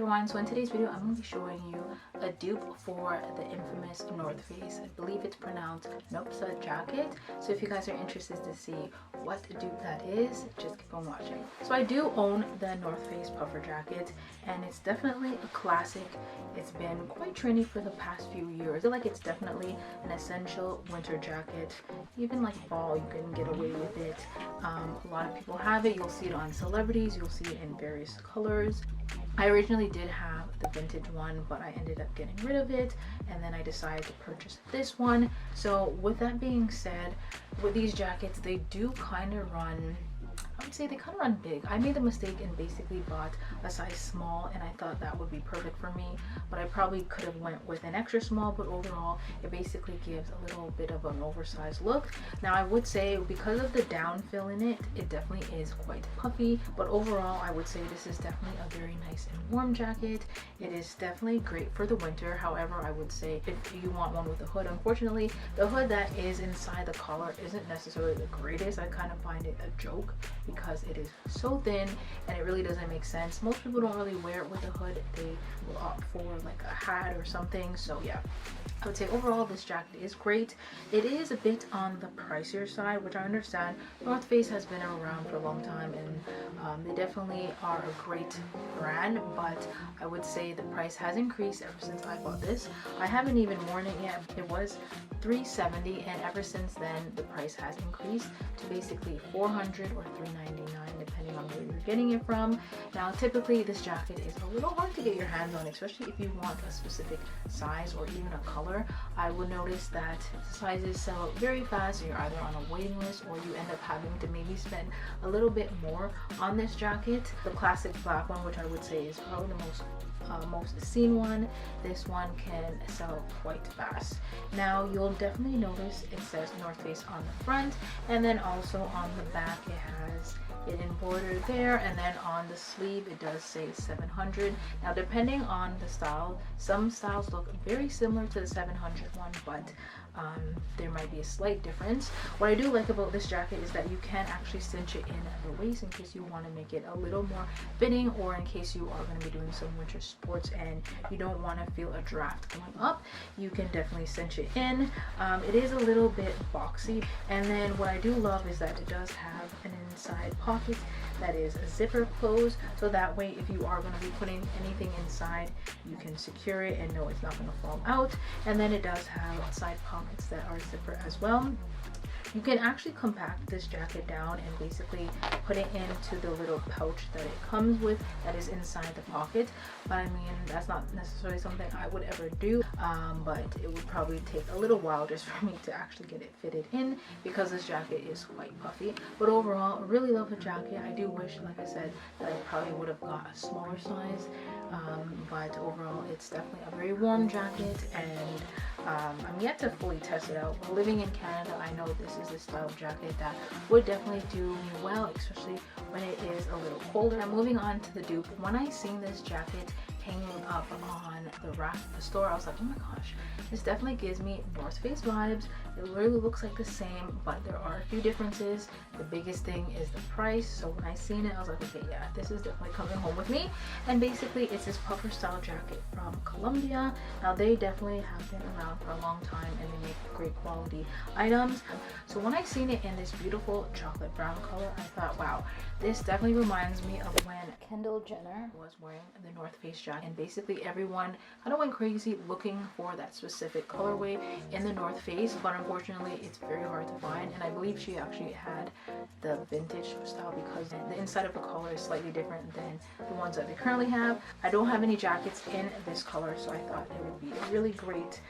everyone, so in today's video I'm going to be showing you a dupe for the infamous North Face. I believe it's pronounced Nuptse Jacket. So if you guys are interested to see what dupe that is, just keep on watching. So I do own the North Face puffer jacket and it's definitely a classic. It's been quite trendy for the past few years. I feel like it's definitely an essential winter jacket. Even like fall, you can get away with it. A lot of people have it. You'll see it on celebrities. You'll see it in various colors. I originally did have the vintage one, but I ended up getting rid of it, and then I decided to purchase this one. So with that being said, with these jackets, they do kind of run, I would say they kind of run big. I made the mistake and basically bought a size small, and I thought that would be perfect for me, but I probably could have went with an extra small. But overall, it basically gives a little bit of an oversized look. Now I would say because of the down fill in it, it definitely is quite puffy, but overall I would say this is definitely a very nice and warm jacket. It is definitely great for the winter. However, I would say if you want one with a hood, unfortunately the hood that is inside the collar isn't necessarily the greatest. I kind of find it a joke because it is so thin and it really doesn't make sense. Most people don't really wear it with a hood. They will opt for like a hat or something. So yeah, I would say overall this jacket is great. It is a bit on the pricier side, which I understand. North Face has been around for a long time and they definitely are a great brand, but I would say the price has increased ever since I bought this. I haven't even worn it yet. It was $370 and ever since then the price has increased to basically $400 or $399 depending on where you're getting it from. Now typically this jacket is a little hard to get your hands on, especially if you want a specific size or even a color. I would notice that sizes sell out very fast, so you're either on a waiting list or you end up having to maybe spend a little bit more on this jacket. The classic black one, which I would say is probably the most seen one, this one can sell quite fast. Now you'll definitely notice it says North Face on the front, and then also on the back it has it embroidered there, and then on the sleeve it does say 700. Now depending on the style, some styles look very similar to the 700 one, but there might be a slight difference. What I do like about this jacket is that you can actually cinch it in the waist in case you want to make it a little more fitting, or in case you are going to be doing some winter sports and you don't want to feel a draft going up. You can definitely cinch it in. It is a little bit boxy, and then what I do love is that it does have an inside pocket that is a zipper closed, so that way if you are going to be putting anything inside, you can secure it and know it's not going to fall out. And then it does have side pockets that are zipper as well. You can actually compact this jacket down and basically put it into the little pouch that it comes with that is inside the pocket. But I mean, that's not necessarily something I would ever do, but it would probably take a little while just for me to actually get it fitted in because this jacket is quite puffy. But overall, I really love the jacket. I do wish, like I said, that I probably would have got a smaller size, but overall it's definitely a very warm jacket, and I'm yet to fully test it out. Living in Canada, I know this is a style of jacket that would definitely do me well, especially when it is a little colder. Now moving on to the dupe. When I seen this jacket hanging up on the rack at the store, I was like, oh my gosh, this definitely gives me North Face vibes. It literally looks like the same, but there are a few differences. The biggest thing is the price. So when I seen it, I was like, okay, yeah, this is definitely coming home with me. And basically it's this puffer style jacket from Colombia. Now they definitely have been around for a long time and they make great quality items. So when I seen it in this beautiful chocolate brown color, I thought, wow, this definitely reminds me of when Kendall Jenner was wearing the North Face jacket, and basically everyone kind of went crazy looking for that specific colorway in the North Face, but unfortunately it's very hard to find. And I believe she actually had the vintage style because the inside of the collar is slightly different than the ones that they currently have. I don't have any jackets in this color, so I thought it would be a really great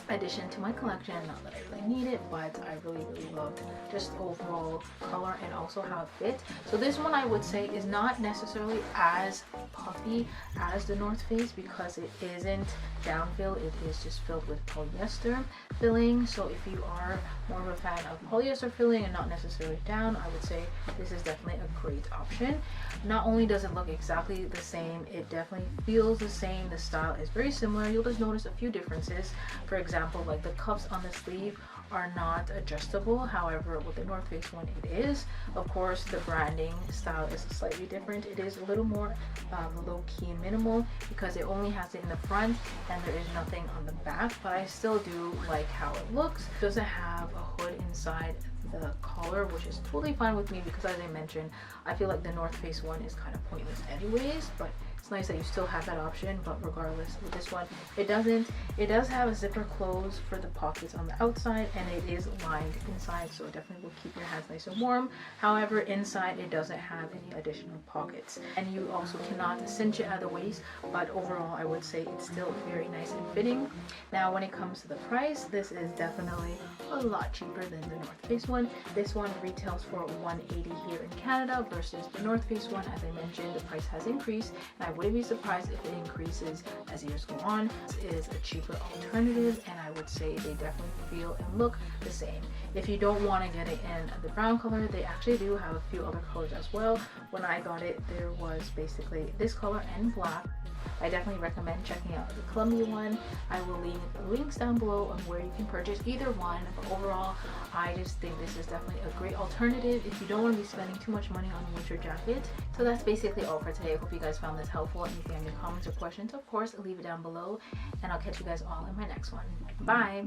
addition to my collection. Not that I really need it, but I really loved just overall color and also how it fit. So this one I would say is not necessarily as puffy as the North Face because it isn't down fill. It is just filled with polyester filling. So if you are more of a fan of polyester filling and not necessarily down, I would say this is definitely a great option. Not only does it look exactly the same, it definitely feels the same. The style is very similar. You'll just notice a few differences. For example, like the cuffs on the sleeve are not adjustable. However, with the North Face one, it is. Of course, the branding style is slightly different. It is a little more low-key and minimal because it only has it in the front and there is nothing on the back, but I still do like how it looks. It doesn't have a hood inside the collar, which is totally fine with me because, as I mentioned, I feel like the North Face one is kind of pointless anyways, but it's nice that you still have that option. But regardless, with this one, it doesn't. It does have a zipper close for the pockets on the outside, and it is lined inside, so it definitely will keep your hands nice and warm. However, inside it doesn't have any additional pockets, and you also cannot cinch it at the waist, but overall I would say it's still very nice and fitting. Now, when it comes to the price, this is definitely a lot cheaper than the North Face one. This one retails for $180 here in Canada versus the North Face one. As I mentioned, the price has increased, and I wouldn't be surprised if it increases as years go on. This is a cheaper alternative, and I would say they definitely feel and look the same. If you don't want to get it in the brown color, they actually do have a few other colors as well. When I got it, there was basically this color and black. I definitely recommend checking out the Colombia one. I will leave links down below on where you can purchase either one, but overall I just think this is definitely a great alternative if you don't want to be spending too much money on a winter jacket. So that's basically all for today. I hope you guys found this helpful. If you have any comments or questions, of course, leave it down below, and I'll catch you guys all in my next one. Bye!